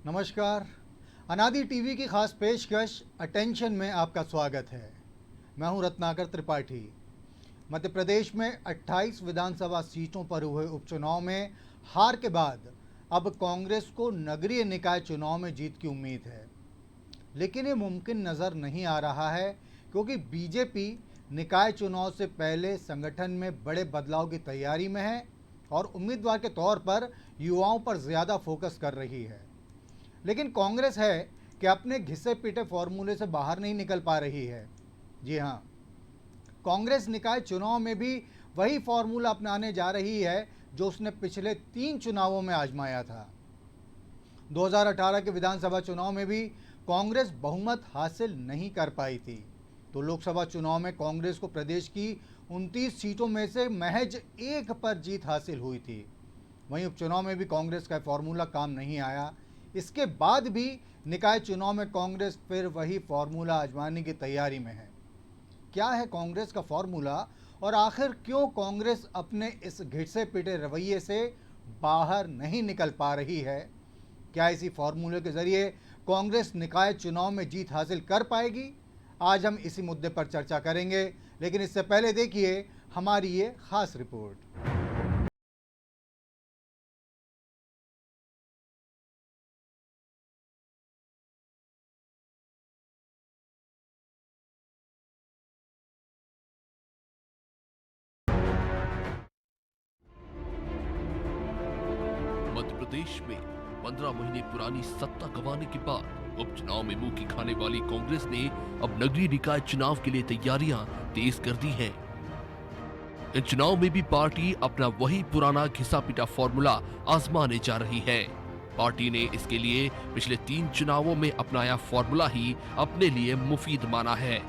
नमस्कार। अनादि टीवी की खास पेशकश अटेंशन में आपका स्वागत है। मैं हूं रत्नाकर त्रिपाठी। मध्य प्रदेश में 28 विधानसभा सीटों पर हुए उपचुनाव में हार के बाद अब कांग्रेस को नगरीय निकाय चुनाव में जीत की उम्मीद है, लेकिन ये मुमकिन नज़र नहीं आ रहा है क्योंकि बीजेपी निकाय चुनाव से पहले संगठन में बड़े बदलाव की तैयारी में है और उम्मीदवार के तौर पर युवाओं पर ज़्यादा फोकस कर रही है। लेकिन कांग्रेस है कि अपने घिसे पीटे फॉर्मूले से बाहर नहीं निकल पा रही है। जी हाँ, कांग्रेस निकाय चुनाव में भी वही फॉर्मूला अपनाने जा रही है जो उसने पिछले 3 चुनावों में आजमाया था। 2018 के विधानसभा चुनाव में भी कांग्रेस बहुमत हासिल नहीं कर पाई थी, तो लोकसभा चुनाव में कांग्रेस को प्रदेश की 29 सीटों में से महज 1 पर जीत हासिल हुई थी। वहीं उपचुनाव में भी कांग्रेस का फॉर्मूला काम नहीं आया। इसके बाद भी निकाय चुनाव में कांग्रेस फिर वही फॉर्मूला आजमाने की तैयारी में है। क्या है कांग्रेस का फॉर्मूला और आखिर क्यों कांग्रेस अपने इस घिसे पिटे रवैये से बाहर नहीं निकल पा रही है? क्या इसी फॉर्मूले के जरिए कांग्रेस निकाय चुनाव में जीत हासिल कर पाएगी? आज हम इसी मुद्दे पर चर्चा करेंगे, लेकिन इससे पहले देखिए हमारी ये खास रिपोर्ट। मध्य प्रदेश में 15 महीने पुरानी सत्ता गंवाने के बाद उपचुनाव में मुंह की खाने वाली कांग्रेस ने अब नगरीय निकाय चुनाव के लिए तैयारियां तेज कर दी हैं। इन चुनाव में भी पार्टी अपना वही पुराना घिसा पिटा फॉर्मूला आजमाने जा रही है। पार्टी ने इसके लिए पिछले 3 चुनावों में अपनाया फॉर्मूला ही अपने लिए मुफीद माना है।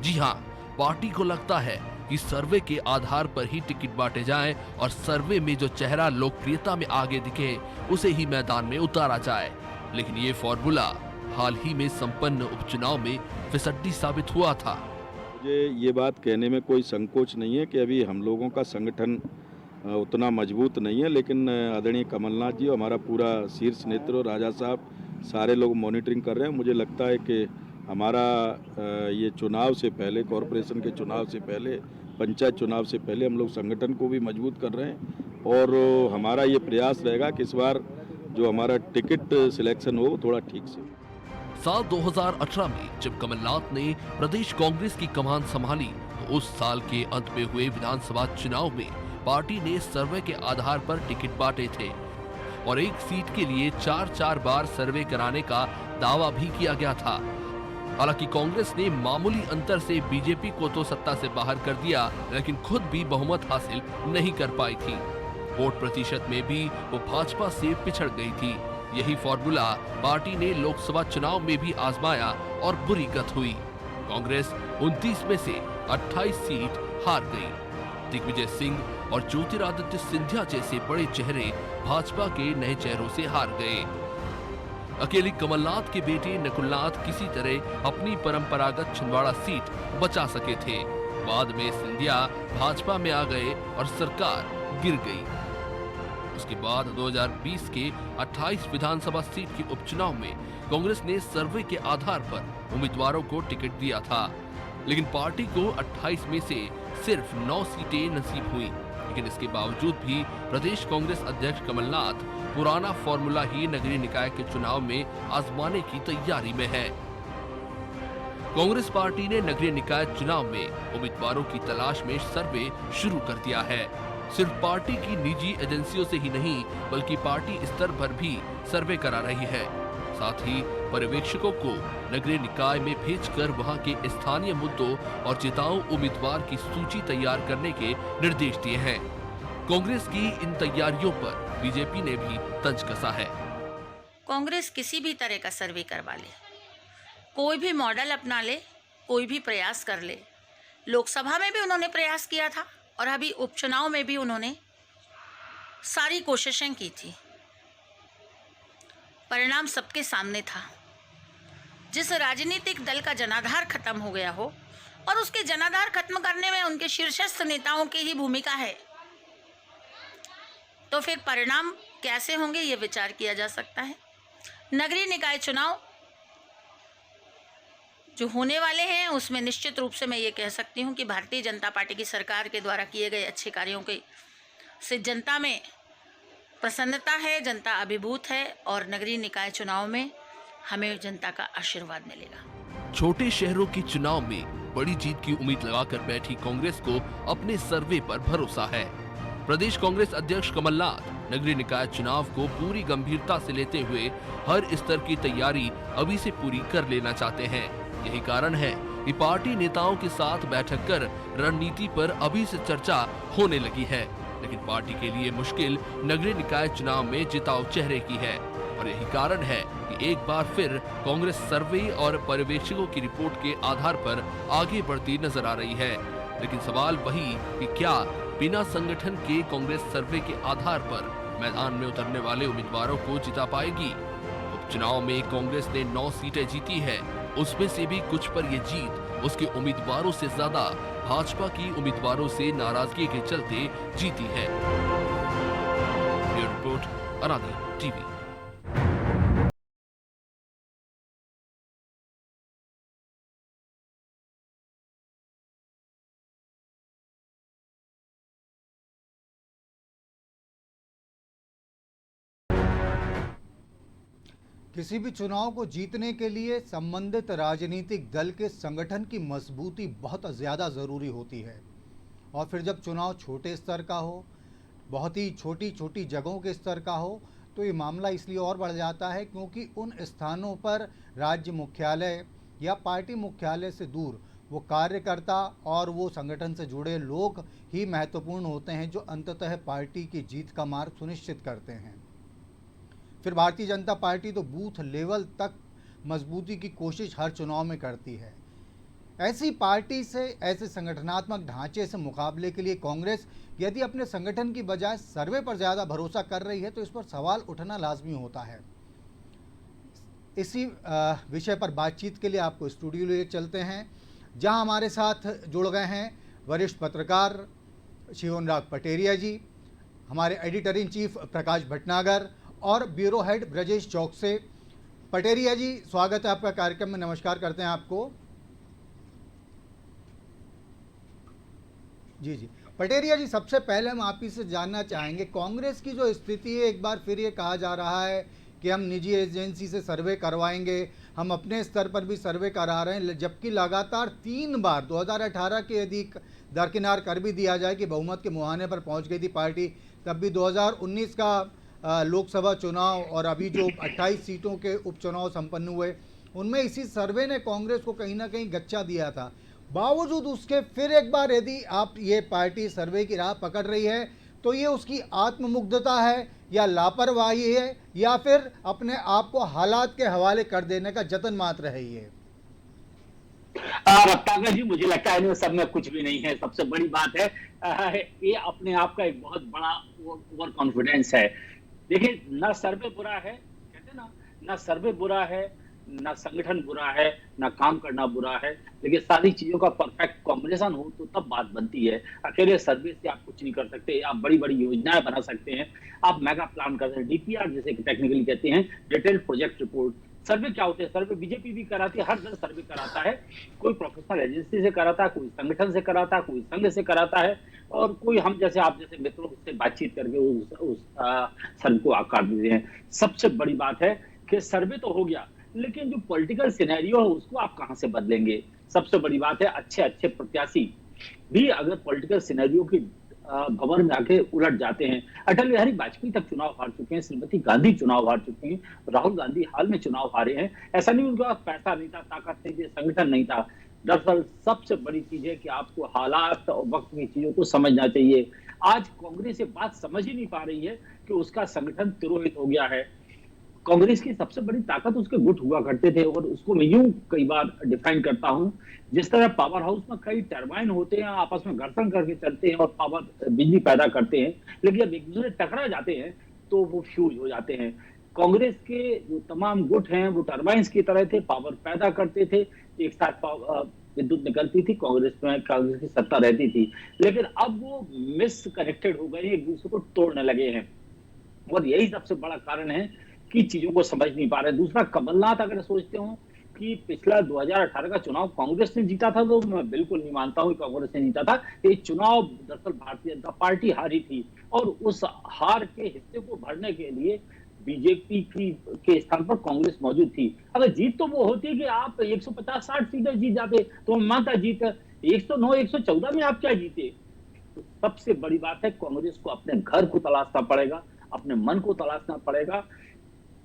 जी हाँ, पार्टी को लगता है कि सर्वे के आधार पर ही टिकट बांटे जाएं और सर्वे में जो चेहरा लोकप्रियता में आगे दिखे उसे ही मैदान में उतारा जाए। लेकिन ये फॉर्मूला हाल ही में संपन्न उपचुनाव में फिसड्डी साबित हुआ था। मुझे ये बात कहने में कोई संकोच नहीं है कि अभी हम लोगों का संगठन उतना मजबूत नहीं है, लेकिन आदरणीय कमलनाथ जी, हमारा पूरा शीर्ष नेतृत्व, राजा साहब, सारे लोग मॉनिटरिंग कर रहे हैं। मुझे लगता है कि हमारा ये चुनाव से पहले, कॉरपोरेशन के चुनाव से पहले, पंचायत चुनाव से पहले हम लोग संगठन को भी मजबूत कर रहे हैं और हमारा ये प्रयास रहेगा कि इस बार जो हमारा टिकट सिलेक्शन हो थोड़ा ठीक से। साल 2018 में जब कमलनाथ ने प्रदेश कांग्रेस की कमान संभाली तो उस साल के अंत में हुए विधानसभा चुनाव में पार्टी ने सर्वे के आधार पर टिकट बांटे थे और एक सीट के लिए 4-4 बार सर्वे कराने का दावा भी किया गया था। हालांकि कांग्रेस ने मामूली अंतर से बीजेपी को तो सत्ता से बाहर कर दिया, लेकिन खुद भी बहुमत हासिल नहीं कर पाई थी। वोट प्रतिशत में भी वो भाजपा से पिछड़ गई थी। यही फॉर्मूला पार्टी ने लोकसभा चुनाव में भी आजमाया और बुरी गत हुई। कांग्रेस 29 में से 28 सीट हार गई। दिग्विजय सिंह और ज्योतिरादित्य सिंधिया जैसे बड़े चेहरे भाजपा के नए चेहरों से हार गए। अकेली कमलनाथ के बेटे नकुलनाथ किसी तरह अपनी परंपरागत छिंदवाड़ा सीट बचा सके थे। बाद में सिंधिया भाजपा में आ गए और सरकार गिर गई। उसके बाद 2020 के 28 विधानसभा सीट के उपचुनाव में कांग्रेस ने सर्वे के आधार पर उम्मीदवारों को टिकट दिया था, लेकिन पार्टी को 28 में से सिर्फ 9 सीटें नसीब हुई। लेकिन इसके बावजूद भी प्रदेश कांग्रेस अध्यक्ष कमलनाथ पुराना फॉर्मूला ही नगरीय निकाय के चुनाव में आजमाने की तैयारी में है। कांग्रेस पार्टी ने नगरीय निकाय चुनाव में उम्मीदवारों की तलाश में सर्वे शुरू कर दिया है। सिर्फ पार्टी की निजी एजेंसियों से ही नहीं बल्कि पार्टी स्तर पर भी सर्वे करा रही है। साथ ही पर्यवेक्षकों को नगरीय निकाय में भेजकर वहां के स्थानीय मुद्दों और जिताऊ उम्मीदवार की सूची तैयार करने के निर्देश दिए हैं। कांग्रेस की इन तैयारियों पर बीजेपी ने भी तंज कसा है। कांग्रेस किसी भी तरह का सर्वे करवा ले, कोई भी मॉडल अपना ले, कोई भी प्रयास कर ले। लोकसभा में भी उन्होंने प्रयास किया था और अभी उपचुनाव में भी उन्होंने सारी कोशिशें की थी। परिणाम सबके सामने था। जिस राजनीतिक दल का जनाधार खत्म हो गया हो और उसके जनाधार खत्म करने में उनके शीर्षस्थ नेताओं की ही भूमिका है, तो फिर परिणाम कैसे होंगे ये विचार किया जा सकता है। नगरीय निकाय चुनाव जो होने वाले हैं उसमें निश्चित रूप से मैं ये कह सकती हूँ कि भारतीय जनता पार्टी की सरकार के द्वारा किए गए अच्छे कार्यों के से जनता में प्रसन्नता है, जनता अभिभूत है और नगरीय निकाय चुनाव में हमें जनता का आशीर्वाद मिलेगा। छोटे शहरों के चुनाव में बड़ी जीत की उम्मीद लगाकर बैठी कांग्रेस को अपने सर्वे पर भरोसा है। प्रदेश कांग्रेस अध्यक्ष कमलनाथ नगरीय निकाय चुनाव को पूरी गंभीरता से लेते हुए हर स्तर की तैयारी अभी से पूरी कर लेना चाहते हैं। यही कारण है कि पार्टी नेताओं के साथ बैठक कर रणनीति पर अभी से चर्चा होने लगी है। लेकिन पार्टी के लिए मुश्किल नगरीय निकाय चुनाव में जिताऊ चेहरे की है और यही कारण है कि एक बार फिर कांग्रेस सर्वे और पर्यवेक्षकों की रिपोर्ट के आधार पर आगे बढ़ती नजर आ रही है। लेकिन सवाल वही कि क्या बिना संगठन के कांग्रेस सर्वे के आधार पर मैदान में उतरने वाले उम्मीदवारों को जिता पाएगी? उपचुनाव में कांग्रेस ने 9 सीटें जीती है, उसमें से भी कुछ पर ये जीत उसके उम्मीदवारों से ज्यादा भाजपा की उम्मीदवारों से नाराजगी के चलते जीती है। Bureau report, Aradi TV. किसी भी चुनाव को जीतने के लिए संबंधित राजनीतिक दल के संगठन की मजबूती बहुत ज़्यादा ज़रूरी होती है। और फिर जब चुनाव छोटे स्तर का हो, बहुत ही छोटी छोटी जगहों के स्तर का हो, तो ये मामला इसलिए और बढ़ जाता है क्योंकि उन स्थानों पर राज्य मुख्यालय या पार्टी मुख्यालय से दूर वो कार्यकर्ता और वो संगठन से जुड़े लोग ही महत्वपूर्ण होते हैं, जो अंततः पार्टी की जीत का मार्ग सुनिश्चित करते हैं। फिर भारतीय जनता पार्टी तो बूथ लेवल तक मजबूती की कोशिश हर चुनाव में करती है। ऐसी पार्टी से, ऐसे संगठनात्मक ढांचे से मुकाबले के लिए कांग्रेस यदि अपने संगठन की बजाय सर्वे पर ज़्यादा भरोसा कर रही है तो इस पर सवाल उठना लाजमी होता है। इसी विषय पर बातचीत के लिए आपको स्टूडियो ले चलते हैं, जहां हमारे साथ जुड़ गए हैं वरिष्ठ पत्रकार शिवनराग पटेरिया जी, हमारे एडिटर इन चीफ प्रकाश भटनागर और ब्यूरो हेड ब्रजेश चौक से। पटेरिया जी, स्वागत है आपका कार्यक्रम में, नमस्कार करते हैं आपको। जी जी पटेरिया जी, सबसे पहले हम आप ही से जानना चाहेंगे, कांग्रेस की जो स्थिति है, एक बार फिर ये कहा जा रहा है कि हम निजी एजेंसी से सर्वे करवाएंगे, हम अपने स्तर पर भी सर्वे करा रहे हैं, जबकि लगातार 3 बार 2018 के यदि दरकिनार कर भी दिया जाए कि बहुमत के मुहाने पर पहुंच गई थी पार्टी, तब भी 2019 का लोकसभा चुनाव और अभी जो 28 सीटों के उपचुनाव संपन्न हुए, उनमें इसी सर्वे ने कांग्रेस को कहीं ना कहीं गच्चा दिया था। बावजूद उसके फिर एक बार यदि आप ये पार्टी सर्वे की राह पकड़ रही है तो ये उसकी आत्ममुग्धता है या लापरवाही है या फिर अपने आप को हालात के हवाले कर देने का जतन मात्र है? ये रत्नाकर जी, मुझे लगता है सब में कुछ भी नहीं है। सबसे बड़ी बात है ये अपने आप का एक बहुत बड़ा ओवर कॉन्फिडेंस है। देखिए, ना सर्वे बुरा है, कहते ना सर्वे बुरा है, ना संगठन बुरा है, ना काम करना बुरा है, लेकिन सारी चीजों का परफेक्ट कॉम्बिनेशन हो तो तब बात बनती है। अकेले सर्वे से आप कुछ नहीं कर सकते। आप बड़ी बड़ी योजनाएं बना सकते हैं, आप मेगा प्लान कर सकते हैं, डीपीआर जिसे टेक्निकली कहते हैं, डिटेल्ड प्रोजेक्ट रिपोर्ट। सर्वे क्या होते हैं? सर्वे बीजेपी भी कराती है, हर दल सर्वे कराता है। कोई प्रोफेशनल एजेंसी से कराता है, कोई संगठन से कराता है, कोई संघ से कराता है, और कोई हम जैसे आप जैसे मित्रों से बातचीत करके उस सर्वे को आकार देते हैं। सबसे बड़ी बात है कि सर्वे तो हो गया, लेकिन जो पॉलिटिकल सिनेरियो है उसको आप कहां से बदलेंगे? सबसे बड़ी बात है, अच्छे प्रत्याशी भी अगर पॉलिटिकल सिनेरियो की भंवर में आके उलट जाते हैं। अटल बिहारी वाजपेयी तक चुनाव हार चुके हैं, श्रीमती गांधी चुनाव हार चुके हैं, राहुल गांधी हाल में चुनाव हारे हैं। ऐसा नहीं उनके पास पैसा नहीं था, ताकत नहीं थी, संगठन नहीं था। दरअसल सबसे बड़ी चीज है कि आपको हालात और वक्त की चीजों को समझना चाहिए। आज कांग्रेस ये बात समझ ही नहीं पा रही है कि उसका संगठन तिरोहित हो गया है। कांग्रेस की सबसे बड़ी ताकत उसके गुट हुआ करते थे, और उसको मैं यूं कई बार डिफाइन करता हूं, जिस तरह पावर हाउस में कई टरबाइन होते हैं, आपस में घर्षण करके चलते हैं और पावर बिजली पैदा करते हैं, लेकिन जब एक दूसरे टकरा जाते हैं तो वो फ्यूज हो जाते हैं। कांग्रेस के जो तमाम गुट हैं वो टरबाइंस की तरह थे, पावर पैदा करते थे, एक साथ विद्युत निकलती थी, कांग्रेस की सत्ता रहती थी। लेकिन अब वो मिस कनेक्टेड हो गए, एक दूसरे को तोड़ने लगे हैं, और यही सबसे बड़ा कारण है की चीजों को समझ नहीं पा रहे। दूसरा, कमलनाथ अगर सोचते हो कि पिछला 2018 का चुनाव कांग्रेस ने जीता था, तो मैं बिल्कुल नहीं मानता हूं कि कांग्रेस ने जीता था। ये चुनाव दरअसल भारतीय जनता पार्टी हारी थी, और उस हार के हिस्से को भरने के लिए बीजेपी की के स्थान पर कांग्रेस मौजूद थी। अगर जीत तो वो होती कि आप 150-60 सीटें जीत जाते, तो मैं मानता जीत। 109 114 में आप क्या जीते? तो सबसे बड़ी बात है, कांग्रेस को अपने घर को तलाशना पड़ेगा, अपने मन को तलाशना पड़ेगा।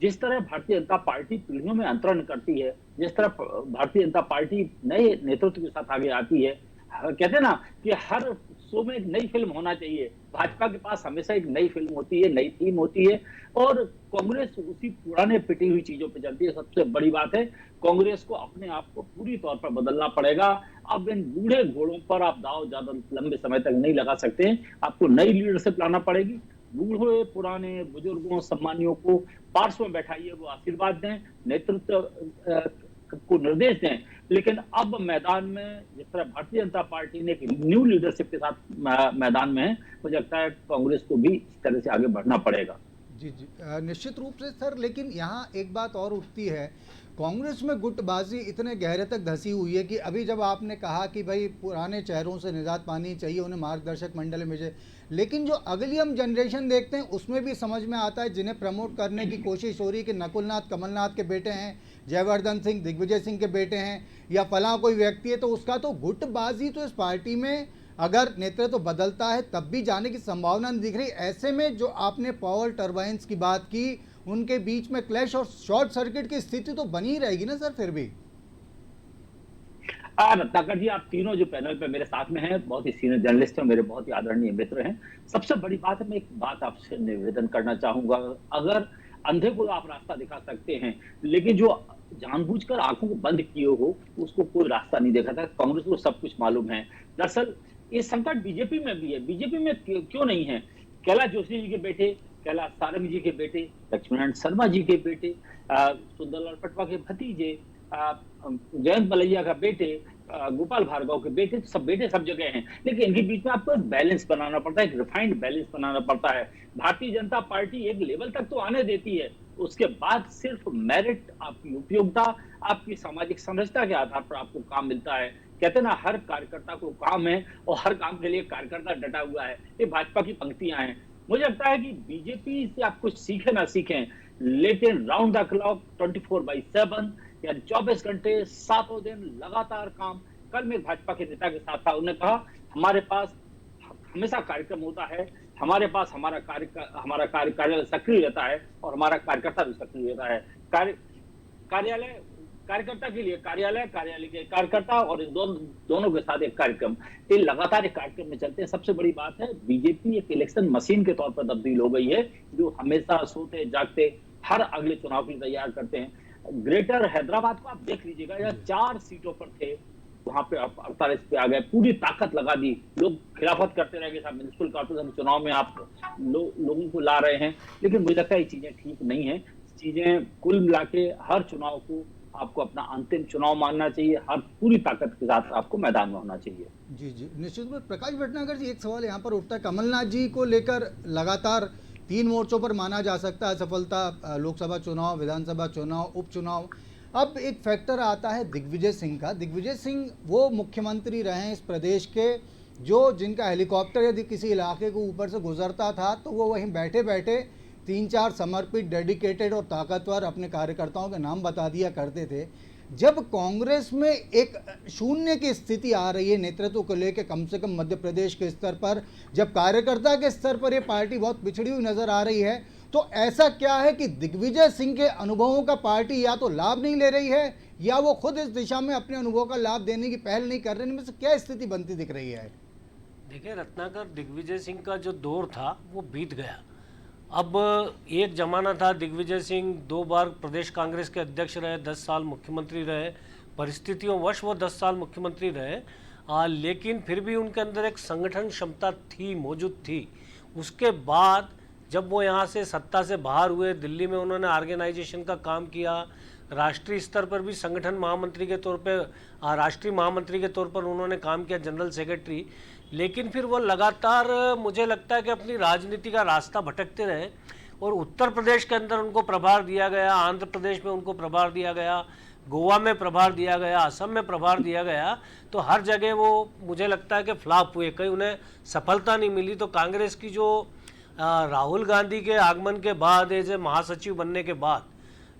जिस तरह भारतीय जनता पार्टी पीढ़ियों में अंतरण करती है, जिस तरह भारतीय जनता पार्टी नए नेतृत्व के साथ आगे आती है, कहते हैं ना कि हर शो में एक नई फिल्म होना चाहिए। भाजपा के पास हमेशा एक नई फिल्म होती है, नई थीम होती है, और कांग्रेस उसी पुराने पिटी हुई चीजों पे चलती है। सबसे बड़ी बात है, कांग्रेस को अपने आप को पूरी तौर पर बदलना पड़ेगा। अब इन बूढ़े घोड़ों पर आप दाव ज्यादा लंबे समय तक नहीं लगा सकते हैं। आपको नई लीडरशिप लाना पड़ेगी। बूढ़े पुराने बुजुर्गों सम्मानियों को पार्श्व में बैठाइए, वो आशीर्वाद दें, नेतृत्व को निर्देश दें। लेकिन अब मैदान में जिस तरह भारतीय जनता पार्टी ने एक न्यू लीडरशिप के साथ मैदान में है, मुझे लगता है कांग्रेस को भी इस तरह से आगे बढ़ना पड़ेगा। जी जी, निश्चित रूप से सर। लेकिन यहाँ एक बात और उठती है, कांग्रेस में गुटबाजी इतने गहरे तक धंसी हुई है कि अभी जब आपने कहा कि भाई पुराने चेहरों से निजात पानी चाहिए, उन्हें मार्गदर्शक मंडल में भेजे, लेकिन जो अगली हम जनरेशन देखते हैं उसमें भी समझ में आता है, जिन्हें प्रमोट करने की कोशिश हो रही है कि नकुलनाथ कमलनाथ के बेटे हैं, जयवर्धन सिंह दिग्विजय सिंह के बेटे हैं, या फलां कोई व्यक्ति है, तो उसका तो गुटबाजी तो इस पार्टी में अगर नेतृत्व तो बदलता है तब भी जाने की संभावना नहीं दिख रही। ऐसे में जो आपने पावर टर्बाइंस की बात की, उनके बीच में क्लैश और शॉर्ट सर्किट की स्थिति तो बनी ही रहेगी ना सर फिर भी। रत्नाकर जी, आप तीनों जो पैनल पे मेरे साथ में हैं, बहुत ही सीनियर जर्नलिस्ट हैं, मेरे बहुत ही आदरणीय मित्र हैं। सबसे बड़ी बात है, मैं एक बात आपसे निवेदन करना चाहूंगा। अगर अंधे को आप रास्ता दिखा सकते हैं, लेकिन जो जानबूझकर आंखों को बंद किए हो, उसको कोई रास्ता नहीं देखा था। कांग्रेस को सब कुछ मालूम है। दरअसल ये संकट बीजेपी में भी है। बीजेपी में क्यों नहीं है? कैलाश जोशी जी के बेटे, कैलाश सारंग जी के बेटे, लक्ष्मीनारायण शर्मा जी के बेटे, सुंदरलाल पटवा के भतीजे, जयंत मलैया का बेटे, गोपाल भार्गव के बेटे, तो सब बेटे सब जगह हैं। लेकिन इनके बीच में आपको एक बैलेंस बनाना पड़ता है, एक रिफाइंड बैलेंस बनाना पड़ता है। भारतीय जनता पार्टी एक लेवल तक तो आने देती है, उसके बाद सिर्फ मेरिट, आपकी उपयोगिता, आपकी सामाजिक संरचना के आधार पर आपको काम मिलता है। कहते हैं ना, हर कार्यकर्ता को काम है और हर काम के लिए कार्यकर्ता डटा हुआ है। ये भाजपा की पंक्तियां हैं। मुझे लगता है कि बीजेपी से आप कुछ सीखें ना सीखें, लेकिन राउंड द क्लॉक 24/7 या 24 घंटे 7 दिन लगातार काम। कल मैं भाजपा के नेता के साथ था, उन्होंने कहा हमारे पास हमेशा कार्यक्रम होता है, हमारे पास हमारा कार्यालय सक्रिय रहता है और हमारा कार्यकर्ता भी सक्रिय रहता है। कार्यालय कार्यकर्ता के लिए कार्यालय, कार्यालय के कार्यकर्ता, और इन दोनों के साथ एक कार्यक्रम, ये लगातार एक कार्यक्रम में चलते हैं। सबसे बड़ी बात है, बीजेपी एक इलेक्शन मशीन के तौर पर तब्दील हो गई है, जो हमेशा सोते जागते हर अगले चुनाव के लिए तैयार करते हैं। ग्रेटर हैदराबाद को आप देख लीजिएगा, यहाँ 4 सीटों पर थे, वहां पे आप 48 पे आ गए, पूरी ताकत लगा दी। लोग खिलाफत करते रह गए, साहब म्युनिसिपल कॉर्पोरेशन चुनाव में आप लोगों को ला रहे हैं। लेकिन मुझे लगता है ये चीजें ठीक नहीं है। चीजें कुल मिला के हर चुनाव को आपको अपना अंतिम चुनाव मानना चाहिए, हर पूरी ताकत के साथ आपको मैदान में होना चाहिए। जी जी, निश्चित रूप से। प्रकाश भटनागर जी, एक सवाल यहाँ पर उठता है, कमलनाथ जी को लेकर लगातार 3 मोर्चों पर माना जा सकता है सफलता, लोकसभा चुनाव, विधानसभा चुनाव, उपचुनाव। अब एक फैक्टर आता है दिग्विजय सिंह का। दिग्विजय सिंह वो मुख्यमंत्री रहे हैं इस प्रदेश के, जो जिनका हेलीकॉप्टर यदि किसी इलाके को ऊपर से गुजरता था तो वो वहीं बैठे बैठे 3-4 समर्पित, डेडिकेटेड और ताकतवर अपने कार्यकर्ताओं के नाम बता दिया करते थे। जब कांग्रेस में एक शून्य की स्थिति आ रही है नेतृत्व को लेकर, कम से कम मध्य प्रदेश के स्तर पर, जब कार्यकर्ता के स्तर पर ये पार्टी बहुत पिछड़ी हुई नजर आ रही है, तो ऐसा क्या है कि दिग्विजय सिंह के अनुभवों का पार्टी या तो लाभ नहीं ले रही है, या वो खुद इस दिशा में अपने अनुभवों का लाभ देने की पहल नहीं कर रहे हैं? में से क्या स्थिति बनती दिख रही है? देखिए रत्नाकर, दिग्विजय सिंह का जो दौर था वो बीत गया। अब एक जमाना था, दिग्विजय सिंह 2 बार प्रदेश कांग्रेस के अध्यक्ष रहे, 10 साल मुख्यमंत्री रहे, परिस्थितियों वश वो 10 साल मुख्यमंत्री रहे, लेकिन फिर भी उनके अंदर एक संगठन क्षमता थी, मौजूद थी। उसके बाद जब वो यहाँ से सत्ता से बाहर हुए, दिल्ली में उन्होंने ऑर्गेनाइजेशन का काम किया, राष्ट्रीय स्तर पर भी संगठन महामंत्री के तौर पे, राष्ट्रीय महामंत्री के तौर पर उन्होंने काम किया, जनरल सेक्रेटरी। लेकिन फिर वो लगातार, मुझे लगता है कि अपनी राजनीति का रास्ता भटकते रहे। और उत्तर प्रदेश के अंदर उनको प्रभार दिया गया, आंध्र प्रदेश में उनको प्रभार दिया गया, गोवा में प्रभार दिया गया, असम में प्रभार दिया गया, तो हर जगह वो मुझे लगता है कि फ्लॉप हुए, कहीं उन्हें सफलता नहीं मिली। तो कांग्रेस की जो राहुल गांधी के आगमन के बाद एज ए महासचिव बनने के बाद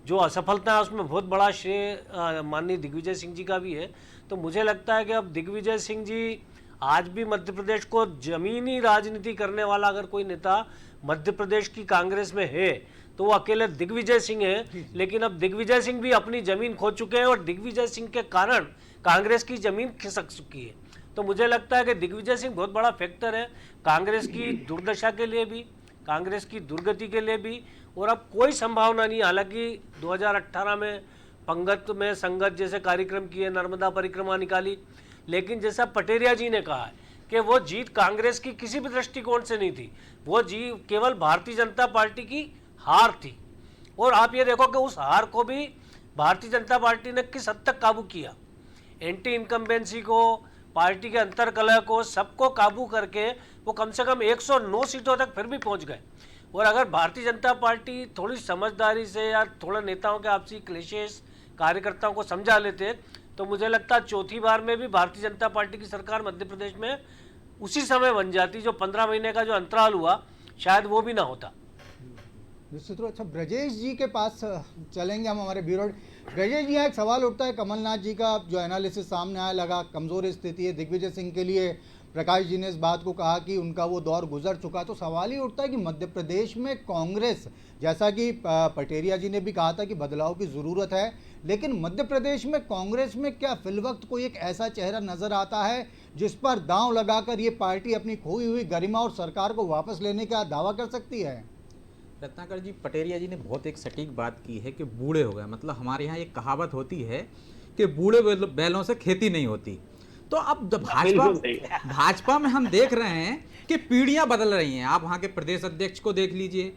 जो असफलता है उसमें बहुत बड़ा श्रेय माननीय दिग्विजय सिंह जी का भी है। तो मुझे लगता है कि अब दिग्विजय सिंह जी आज भी मध्य प्रदेश को जमीनी राजनीति करने वाला अगर कोई नेता मध्य प्रदेश की कांग्रेस में है तो वो अकेले दिग्विजय सिंह है। लेकिन अब दिग्विजय सिंह भी अपनी जमीन खो चुके हैं और दिग्विजय सिंह के कारण कांग्रेस की जमीन खिसक चुकी है। तो मुझे लगता है कि दिग्विजय सिंह बहुत बड़ा फैक्टर है कांग्रेस की दुर्दशा के लिए भी, कांग्रेस की दुर्गति के लिए भी। और अब कोई संभावना नहीं, हालांकि 2018 में पंगत में संगत जैसे कार्यक्रम किए, नर्मदा परिक्रमा निकाली, लेकिन जैसा पटेरिया जी ने कहा है कि वो जीत कांग्रेस की किसी भी दृष्टिकोण से नहीं थी, वो जीत केवल भारतीय जनता पार्टी की हार थी। और आप ये देखो कि उस हार को भी भारतीय जनता पार्टी ने किस हद तक काबू किया, एंटी इनकम्बेंसी को, पार्टी के अंतर कलह को, सबको काबू करके वो कम से कम 109 सीटों तक फिर भी पहुंच गए। और अगर भारतीय जनता पार्टी थोड़ी समझदारी से या थोड़ा नेताओं के आपसी क्लेशेस कार्यकर्ताओं को समझा लेते तो मुझे लगता है चौथी बार में भी भारतीय जनता पार्टी की सरकार मध्य प्रदेश में उसी समय बन जाती। जो 15 महीने का जो अंतराल हुआ शायद वो भी ना होता। निश्चित रूप। अच्छा, ब्रजेश जी के पास चलेंगे हम, हमारे ब्यूरो। ब्रजेश जी, यहाँ एक सवाल उठता है, कमलनाथ जी का जो एनालिसिस सामने आया, लगा कमज़ोर स्थिति है दिग्विजय सिंह के लिए। प्रकाश जी ने इस बात को कहा कि उनका वो दौर गुजर चुका। तो सवाल ही उठता है कि मध्य प्रदेश में कांग्रेस, जैसा कि पटेरिया जी ने भी कहा था कि बदलाव की ज़रूरत है, लेकिन मध्य प्रदेश में कांग्रेस में क्या फिलवक्त कोई एक ऐसा चेहरा नज़र आता है जिस पर दांव लगाकर ये पार्टी अपनी खोई हुई गरिमा और सरकार को वापस लेने का दावा कर सकती है? रत्नाकर जी, पटेरिया जी ने बहुत एक सटीक बात की है कि बूढ़े हो गए। मतलब हमारे यहाँ एक कहावत होती है कि बूढ़े बैलों से खेती नहीं होती। तो अब भाजपा में हम देख रहे हैं कि पीढ़ियां बदल रही हैं। आप वहाँ के प्रदेश अध्यक्ष को देख लीजिए,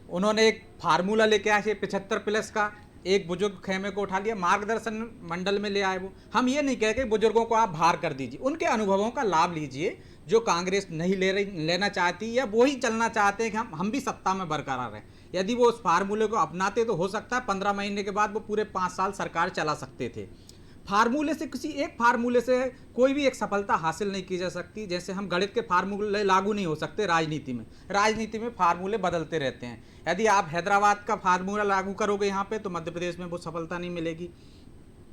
उन्होंने एक फार्मूला लेके आए 75+ का, एक बुजुर्ग खेमे को उठा लिया, मार्गदर्शन मंडल में ले आए। वो हम ये नहीं कह के बुजुर्गों को आप बाहर कर दीजिए, उनके अनुभवों का लाभ लीजिए जो कांग्रेस नहीं लेना चाहती या वो ही चलना चाहते हैं कि हम भी सत्ता में बरकरार रहें। यदि वो उस फार्मूले को अपनाते तो हो सकता है 15 महीने के बाद वो पूरे 5 साल सरकार चला सकते थे। फार्मूले से, किसी एक फार्मूले से कोई भी एक सफलता हासिल नहीं की जा सकती। जैसे हम गणित के फार्मूले लागू नहीं हो सकते राजनीति में फार्मूले बदलते रहते हैं। यदि आप हैदराबाद का फार्मूला लागू करोगे यहाँ पे तो मध्य प्रदेश में वो सफलता नहीं मिलेगी।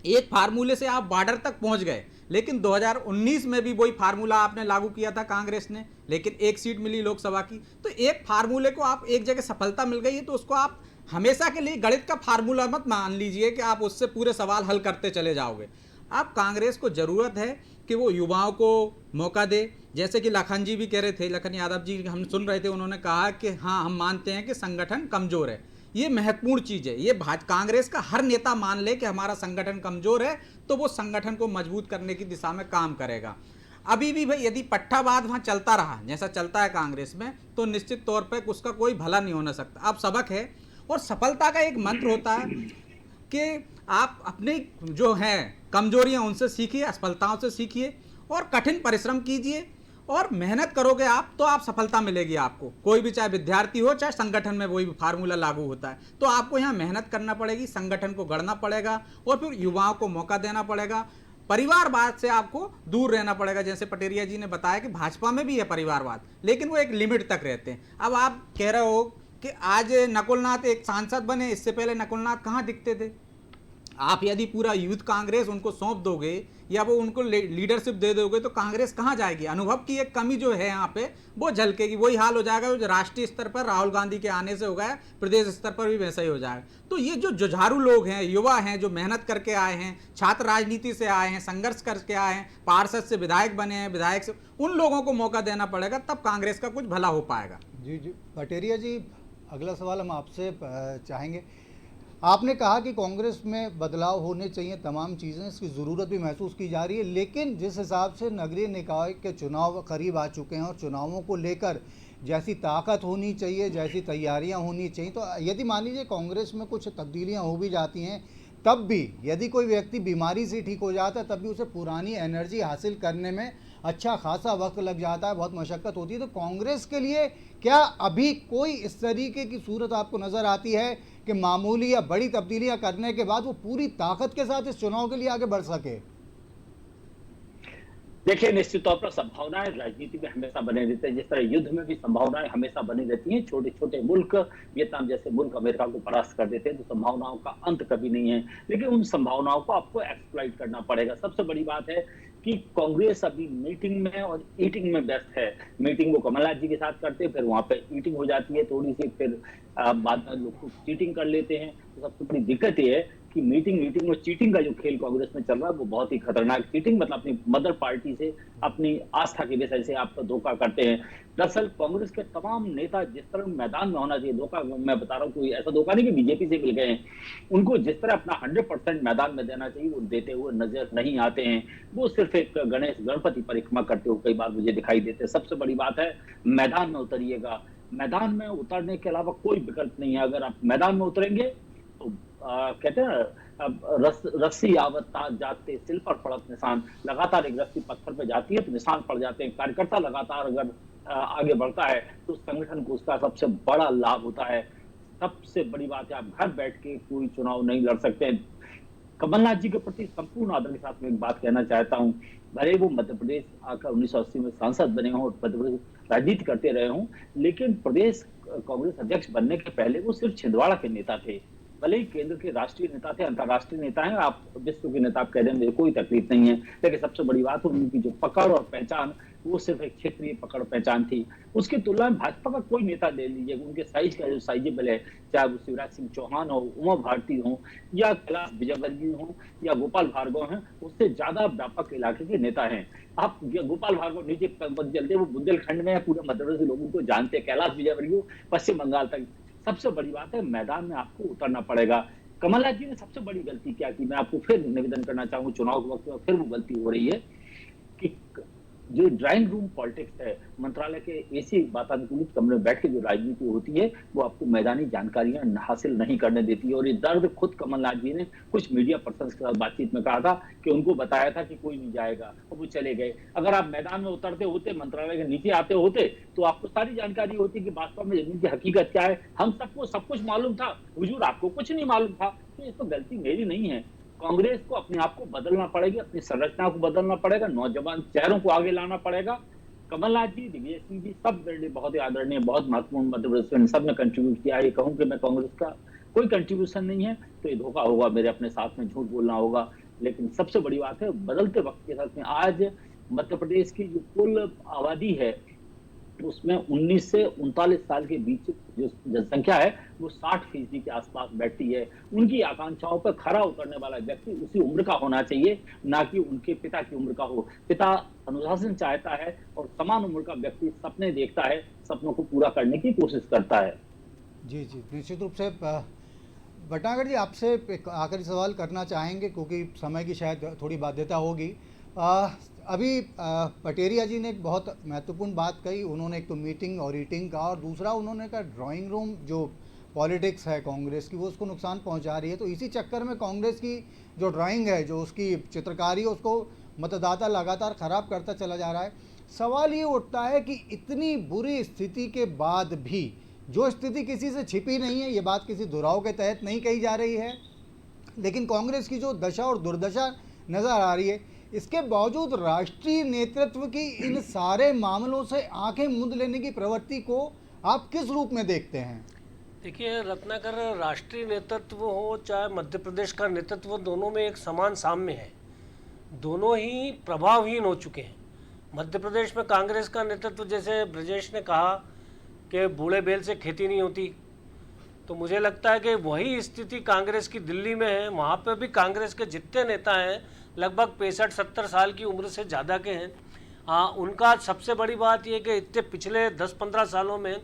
एक फार्मूले से आप बॉर्डर तक पहुंच गए, लेकिन 2019 में भी वही फार्मूला आपने लागू किया था कांग्रेस ने, लेकिन 1 सीट मिली लोकसभा की। तो एक फार्मूले को आप एक जगह सफलता मिल गई है तो उसको आप हमेशा के लिए गणित का फार्मूला मत मान लीजिए कि आप उससे पूरे सवाल हल करते चले जाओगे। आप कांग्रेस को ज़रूरत है कि वो युवाओं को मौका दे। जैसे कि लखन जी भी कह रहे थे, लखन यादव जी हम सुन रहे थे, उन्होंने कहा कि हाँ, हम मानते हैं कि संगठन कमज़ोर है। ये महत्वपूर्ण चीज़ है। ये कांग्रेस का हर नेता मान ले कि हमारा संगठन कमज़ोर है तो वो संगठन को मजबूत करने की दिशा में काम करेगा। अभी भी भाई यदि पट्टावाद वहाँ चलता रहा जैसा चलता है कांग्रेस में तो निश्चित तौर पर उसका कोई भला नहीं होना सकता। अब सबक है और सफलता का एक मंत्र होता है कि आप अपनी जो है कमजोरियां उनसे सीखिए, असफलताओं से सीखिए और कठिन परिश्रम कीजिए और मेहनत करोगे आप तो आप सफलता मिलेगी आपको। कोई भी, चाहे विद्यार्थी हो चाहे संगठन में वही फार्मूला लागू होता है। तो आपको यहाँ मेहनत करना पड़ेगी, संगठन को गढ़ना पड़ेगा और फिर युवाओं को मौका देना पड़ेगा। परिवारवाद से आपको दूर रहना पड़ेगा। जैसे पटेरिया जी ने बताया कि भाजपा में भी है परिवारवाद, लेकिन वो एक लिमिट तक रहते हैं। अब आप कह रहे हो कि आज नकुलनाथ एक सांसद बने, इससे पहले नकुलनाथ कहाँ दिखते थे? आप यदि पूरा यूथ कांग्रेस उनको सौंप दोगे या वो उनको लीडरशिप दे दोगे तो कांग्रेस कहाँ जाएगी? अनुभव की एक कमी जो है यहाँ पे वो झलकेगी। वही हाल हो जाएगा जो राष्ट्रीय स्तर पर राहुल गांधी के आने से हो गया, प्रदेश स्तर पर भी वैसा ही हो जाएगा। तो ये जो जुझारू लोग हैं, युवा हैं, जो मेहनत करके आए हैं, छात्र राजनीति से आए हैं, संघर्ष करके आए हैं, पार्षद से विधायक बने हैं, विधायक से, उन लोगों को मौका देना पड़ेगा, तब कांग्रेस का कुछ भला हो पाएगा। जी जी पटेरिया जी, अगला सवाल हम आपसे चाहेंगे। आपने कहा कि कांग्रेस में बदलाव होने चाहिए, तमाम चीज़ें, इसकी ज़रूरत भी महसूस की जा रही है, लेकिन जिस हिसाब से नगरीय निकाय के चुनाव करीब आ चुके हैं और चुनावों को लेकर जैसी ताकत होनी चाहिए, जैसी तैयारियां होनी चाहिए, तो यदि मान लीजिए कांग्रेस में कुछ तब्दीलियां हो भी जाती हैं, तब भी यदि कोई व्यक्ति बीमारी से ठीक हो जाता है तब भी उसे पुरानी एनर्जी हासिल करने में अच्छा खासा वक्त लग जाता है, बहुत मशक्क़त होती है। तो कांग्रेस के लिए क्या अभी कोई इस तरीके की सूरत आपको नज़र आती है कि मामूली या बड़ी तब्दीलियां करने के बाद वो पूरी ताकत के साथ इस चुनाव के लिए आगे बढ़ सके? देखिए, निश्चित तौर पर संभावनाएं राजनीति में हमेशा बने रहते हैं, जिस तरह युद्ध में भी संभावनाएं हमेशा बनी रहती हैं। छोटे छोटे मुल्क, वियतनाम जैसे मुल्क अमेरिका को परास्त कर देते हैं, तो संभावनाओं का अंत कभी नहीं है, लेकिन उन संभावनाओं को आपको एक्सप्लॉइट करना पड़ेगा। सबसे बड़ी बात है कि कांग्रेस अभी मीटिंग में और ईटिंग में व्यस्त है। मीटिंग वो कमलनाथ जी के साथ करते हैं, फिर वहां पे ईटिंग हो जाती है थोड़ी सी, फिर बाद में लोग चीटिंग कर लेते हैं। तो सबसे बड़ी दिक्कत ये है कि मीटिंग और चीटिंग का जो खेल कांग्रेस में चल रहा है वो बहुत ही खतरनाक। चीटिंग मतलब अपनी मदर पार्टी से, अपनी आस्था के विषय से आप धोखा करते हैं। दरअसल कांग्रेस के तमाम नेता जिस तरह मैदान में होना चाहिए, धोखा मैं बता रहा हूँ, कोई ऐसा धोखा नहीं कि बीजेपी से मिल गए हैं, उनको जिस तरह अपना 100% मैदान में देना चाहिए वो देते हुए नजर नहीं आते हैं। वो सिर्फ एक गणपति परिक्रमा करते हुए कई बार मुझे दिखाई देते हैं। सबसे बड़ी बात है, मैदान में उतरिएगा। मैदान में उतरने के अलावा कोई विकल्प नहीं है। अगर आप मैदान में उतरेंगे तो कहते हैं रस्सी आवत जाते सिल पर पड़त निशान, लगातार एक रस्सी पत्थर पे जाती है तो निशान पड़ जाते हैं। कार्यकर्ता लगातार अगर आगे बढ़ता है तो संगठन को उसका सबसे बड़ा लाभ होता है। सबसे बड़ी बात है, आप घर बैठ के कोई चुनाव नहीं लड़ सकते। कमलनाथ जी के प्रति संपूर्ण आदर के साथ मैं एक बात कहना चाहता हूं, भले वो मध्य प्रदेश आकर 1980 में सांसद बने हों और मध्य प्रदेश राजनीति करते रहे हों, लेकिन प्रदेश कांग्रेस अध्यक्ष बनने के पहले वो सिर्फ छिंदवाड़ा के नेता थे। भले ही केंद्र के राष्ट्रीय नेता थे, अंतर्राष्ट्रीय नेता हैं, आप विश्व के नेता आप कह रहे हैं, मुझे कोई तकलीफ नहीं है, लेकिन सबसे बड़ी बात है उनकी जो पकड़ और पहचान वो सिर्फ एक क्षेत्रीय पकड़ पहचान थी। उसकी तुलना में भाजपा का कोई नेता ले लीजिए, उनके साइज का जो साइजेबल है, चाहे वो शिवराज सिंह चौहान हो, उमा भारती हो, या कैलाश विजयवर्गीय हो, या गोपाल भार्गव हैं, उससे ज्यादा व्यापक इलाके के नेता हैं। आप गोपाल भार्गव नीचे जल्दी वो बुंदेलखंड में पूरे मध्य प्रदेश लोगों को जानते हैं, कैलाश विजयवर्गीय पश्चिम बंगाल तक। सबसे बड़ी बात है, मैदान में आपको उतरना पड़ेगा। कमलनाथ जी ने सबसे बड़ी गलती क्या की, मैं आपको फिर निवेदन करना चाहूंगा, चुनाव के वक्त में फिर वो गलती हो रही है कि जो ड्राइंग रूम पॉलिटिक्स है, मंत्रालय के एसी वातानुकूलित कमरे में बैठ के जो राजनीति होती है वो आपको मैदानी जानकारियां हासिल नहीं करने देती है। और ये दर्द खुद कमलनाथ जी ने कुछ मीडिया पर्सन के साथ बातचीत में कहा था कि उनको बताया था कि कोई नहीं जाएगा और वो चले गए। अगर आप मैदान में उतरते होते, मंत्रालय के नीचे आते होते, तो आपको सारी जानकारी होती कि वास्तव में जमीन की हकीकत क्या है। हम सबको सब कुछ मालूम था, हुजूर आपको कुछ नहीं मालूम था। तो ये तो गलती मेरी नहीं है। कांग्रेस को अपने आप को बदलना पड़ेगा, अपनी संरचना को बदलना पड़ेगा, नौजवान चेहरों को आगे लाना पड़ेगा। कमलनाथ जी, दिग्विजय सिंह जी, सब बहुत ही आदरणीय, बहुत महत्वपूर्ण मध्य प्रदेश में सब ने कंट्रीब्यूट किया है। ये कहूं कि मैं कांग्रेस का कोई कंट्रीब्यूशन नहीं है तो ये धोखा होगा, मेरे अपने साथ में झूठ बोलना होगा। लेकिन सबसे बड़ी बात है, बदलते वक्त के साथ में आज मध्य प्रदेश की जो कुल आबादी है उसमें 19 से 39 साल के बीच जो जनसंख्या है वो 60% के आसपास बैठती है। उनकी आकांक्षाओं पर खरा उतरने वाला व्यक्ति उसी उम्र का होना चाहिए, ना कि उनके पिता की उम्र का हो। पिता अनुशासन चाहता है और समान उम्र का व्यक्ति सपने देखता है, सपनों को पूरा करने की कोशिश करता है। जी जी, निश्चित रूप से भटनागर जी, आपसे एक आखिरी सवाल करना चाहेंगे क्योंकि समय की शायद थोड़ी बाध्यता होगी। अभी पटेरिया जी ने एक बहुत महत्वपूर्ण बात कही। उन्होंने एक तो मीटिंग और ईटिंग का, और दूसरा उन्होंने कहा ड्राइंग रूम जो पॉलिटिक्स है कांग्रेस की वो उसको नुकसान पहुंचा रही है। तो इसी चक्कर में कांग्रेस की जो ड्राइंग है, जो उसकी चित्रकारी है, उसको मतदाता लगातार ख़राब करता चला जा रहा है। सवाल ये उठता है कि इतनी बुरी स्थिति के बाद भी, जो स्थिति किसी से छिपी नहीं है, ये बात किसी दुराव के तहत नहीं कही जा रही है, लेकिन कांग्रेस की जो दशा और दुर्दशा नज़र आ रही है, इसके बावजूद राष्ट्रीय नेतृत्व की इन सारे मामलों से आंखें मूंद लेने की प्रवृत्ति को आप किस रूप में देखते हैं? देखिए रत्नाकर, राष्ट्रीय नेतृत्व हो चाहे मध्य प्रदेश का नेतृत्व, दोनों में एक समान साम्य है। दोनों ही प्रभावहीन हो चुके हैं। मध्य प्रदेश में कांग्रेस का नेतृत्व, जैसे ब्रजेश ने कहा कि बूढ़े बैल से खेती नहीं होती, तो मुझे लगता है कि वही स्थिति कांग्रेस की दिल्ली में है। वहाँ पे भी कांग्रेस के जितने नेता हैं लगभग 65-70 साल की उम्र से ज़्यादा के हैं। उनका सबसे बड़ी बात यह कि इतने पिछले 10-15 सालों में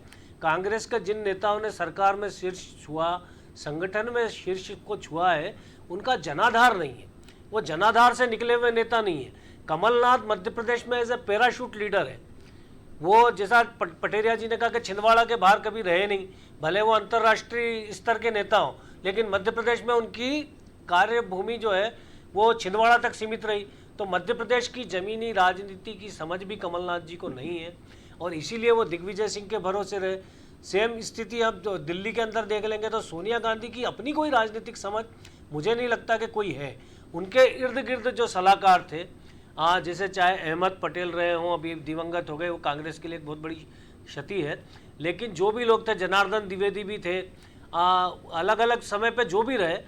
कांग्रेस के जिन नेताओं ने सरकार में शीर्ष छुआ, संगठन में शीर्ष को छुआ है, उनका जनाधार नहीं है। वो जनाधार से निकले हुए नेता नहीं है। कमलनाथ मध्य प्रदेश में एज ए पैराशूट लीडर है। वो जैसा पटेरिया जी ने कहा कि छिंदवाड़ा के बाहर कभी रहे नहीं, भले वो अंतर्राष्ट्रीय स्तर के नेता हों, लेकिन मध्य प्रदेश में उनकी कार्यभूमि जो है वो छिंदवाड़ा तक सीमित रही। तो मध्य प्रदेश की जमीनी राजनीति की समझ भी कमलनाथ जी को नहीं है और इसीलिए वो दिग्विजय सिंह के भरोसे रहे। सेम स्थिति अब जो दिल्ली के अंदर देख लेंगे तो सोनिया गांधी की अपनी कोई राजनीतिक समझ मुझे नहीं लगता कि कोई है। उनके इर्द गिर्द जो सलाहकार थे, जैसे चाहे अहमद पटेल रहे हों, अभी दिवंगत हो गए, वो कांग्रेस के लिए एक बहुत बड़ी क्षति है, लेकिन जो भी लोग थे, जनार्दन द्विवेदी भी थे, अलग अलग समय पे जो भी रहे,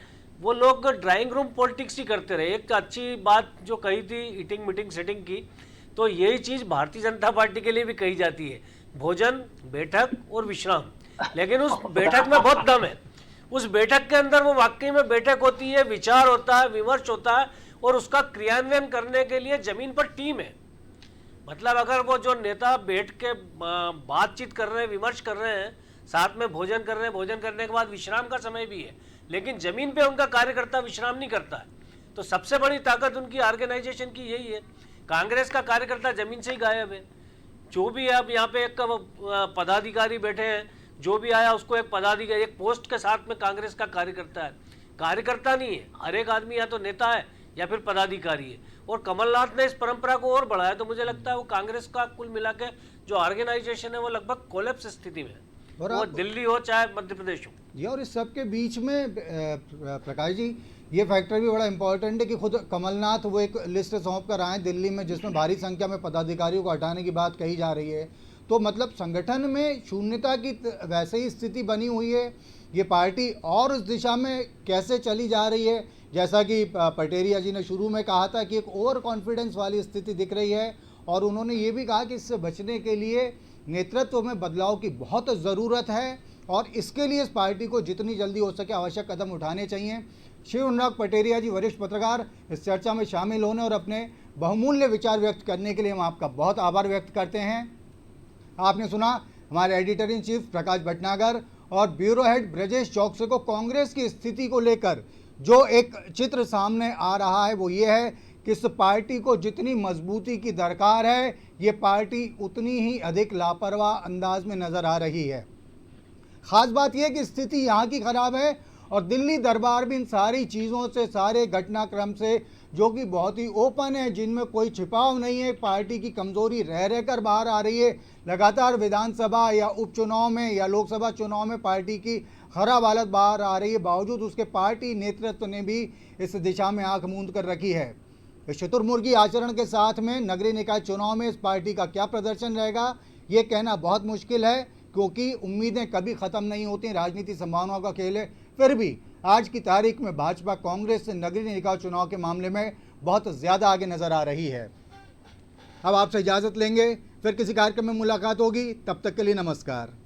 वो लोग ड्राइंग रूम पॉलिटिक्स ही करते रहे। एक अच्छी बात जो कही थी ईटिंग मीटिंग सेटिंग की, तो यही चीज़ भारतीय जनता पार्टी के लिए भी कही जाती है, भोजन, बैठक और विश्राम। लेकिन उस बैठक में बहुत दम है। उस बैठक के अंदर वो वाकई में बैठक होती है, विचार होता है, विमर्श होता है और उसका क्रियान्वयन करने के लिए जमीन पर टीम है। मतलब अगर वो जो नेता बैठ के बातचीत कर रहे हैं, विमर्श कर रहे हैं, साथ में भोजन कर रहे हैं, भोजन करने के बाद विश्राम का समय भी है, लेकिन जमीन पे उनका कार्यकर्ता विश्राम नहीं करता है। तो सबसे बड़ी ताकत उनकी ऑर्गेनाइजेशन की यही है। कांग्रेस का कार्यकर्ता जमीन से ही गायब है। जो भी अब यहाँ पे एक पदाधिकारी बैठे हैं, जो भी आया उसको एक पदाधिकारी, एक पोस्ट के साथ में कांग्रेस का कार्यकर्ता है। कार्यकर्ता नहीं है, हर एक आदमी या तो नेता है या फिर पदाधिकारी है। और कमलनाथ ने इस परंपरा को और बढ़ाया, तो मुझे लगता है वो कांग्रेस का कुल मिला के जो ऑर्गेनाइजेशन है वो लगभग कोलैप्स स्थिति में है, वो दिल्ली हो चाहे मध्य प्रदेश हो। ये और इस सब के बीच में प्रकाश जी, ये फैक्टर भी बड़ा इंपॉर्टेंट है कि खुद कमलनाथ वो एक लिस्ट सौंप कर आए दिल्ली में, जिसमें भारी संख्या में पदाधिकारियों को हटाने की बात कही जा रही है। तो मतलब संगठन में शून्यता की वैसे ही स्थिति बनी हुई है। ये पार्टी और उस दिशा में कैसे चली जा रही है, जैसा कि पटेरिया जी ने शुरू में कहा था कि एक ओवर कॉन्फिडेंस वाली स्थिति दिख रही है, और उन्होंने ये भी कहा कि इससे बचने के लिए नेतृत्व में बदलाव की बहुत ज़रूरत है और इसके लिए इस पार्टी को जितनी जल्दी हो सके आवश्यक कदम उठाने चाहिए। शिव अनुराग पटेरिया जी, वरिष्ठ पत्रकार, इस चर्चा में शामिल होने और अपने बहुमूल्य विचार व्यक्त करने के लिए हम आपका बहुत आभार व्यक्त करते हैं। आपने सुना हमारे एडिटर इन चीफ प्रकाश भटनागर और ब्यूरो हेड ब्रजेश चौकसे को कांग्रेस की स्थिति को लेकर जो एक चित्र सामने आ रहा है वो ये है कि इस पार्टी को जितनी मजबूती की दरकार है, ये पार्टी उतनी ही अधिक लापरवाह अंदाज में नज़र आ रही है। ख़ास बात यह है कि स्थिति यहाँ की ख़राब है और दिल्ली दरबार भी इन सारी चीज़ों से, सारे घटनाक्रम से, जो कि बहुत ही ओपन है, जिनमें कोई छिपाव नहीं है, पार्टी की कमज़ोरी रह रह कर बाहर आ रही है। लगातार विधानसभा या उपचुनाव में या लोकसभा चुनाव में पार्टी की खराब हालत बाहर आ रही है, बावजूद उसके पार्टी नेतृत्व ने भी इस दिशा में आंख मूंद कर रखी है। इस शुतुरमुर्गी आचरण के साथ में नगरीय निकाय चुनाव में इस पार्टी का क्या प्रदर्शन रहेगा, ये कहना बहुत मुश्किल है, क्योंकि उम्मीदें कभी ख़त्म नहीं होती, राजनीति संभावनाओं का खेल है। फिर भी आज की तारीख में भाजपा कांग्रेस से नगरीय निकाय चुनाव के मामले में बहुत ज़्यादा आगे नज़र आ रही है। अब आपसे इजाज़त लेंगे, फिर किसी कार्यक्रम में मुलाकात होगी, तब तक के लिए नमस्कार।